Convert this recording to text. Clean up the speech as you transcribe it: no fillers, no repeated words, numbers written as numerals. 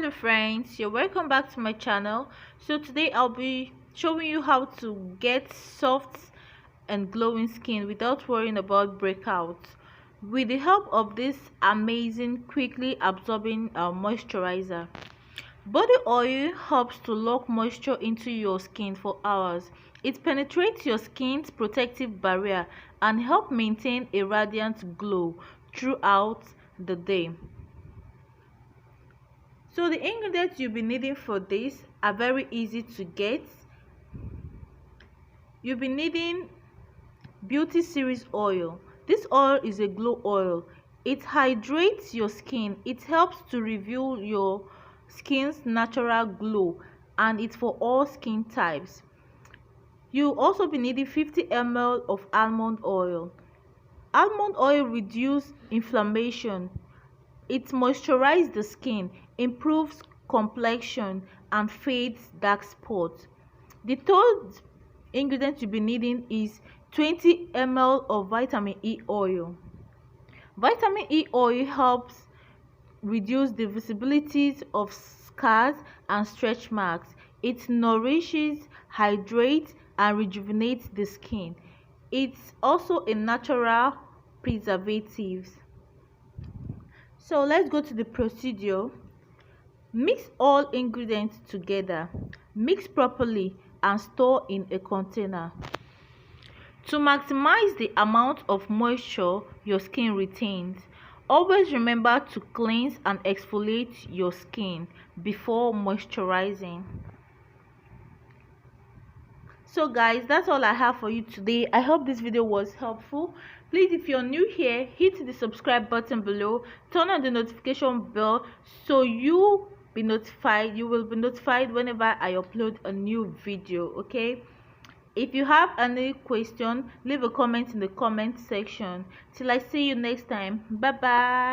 Hello friends, you're welcome back to my channel. So today I'll be showing you how to get soft and glowing skin without worrying about breakouts with the help of this amazing quickly absorbing moisturizer. Body oil helps to lock moisture into your skin for hours. It penetrates your skin's protective barrier and help maintain a radiant glow throughout the day. So the ingredients you'll be needing for this are very easy to get. You'll be needing Beauty Series oil. This oil is a glow oil. It hydrates your skin. It helps to reveal your skin's natural glow, and it's for all skin types. You'll also be needing 50 ml of almond oil. Almond oil reduces inflammation. It moisturizes the skin, improves complexion, and fades dark spots. The third ingredient you'll be needing is 20 ml of vitamin E oil. Vitamin E oil helps reduce the visibility of scars and stretch marks. It nourishes, hydrates, and rejuvenates the skin. It's also a natural preservative. So let's go to the procedure. Mix all ingredients together. Mix properly and store in a container. To maximize the amount of moisture your skin retains, always remember to cleanse and exfoliate your skin before moisturizing. So guys, that's all I have for you today. I hope this video was helpful. Please, if you're new here, hit the subscribe button below, turn on the notification bell so you will be notified whenever I upload a new video. Okay, if you have any question, leave a comment in the comment section. Till I see you next time. Bye bye.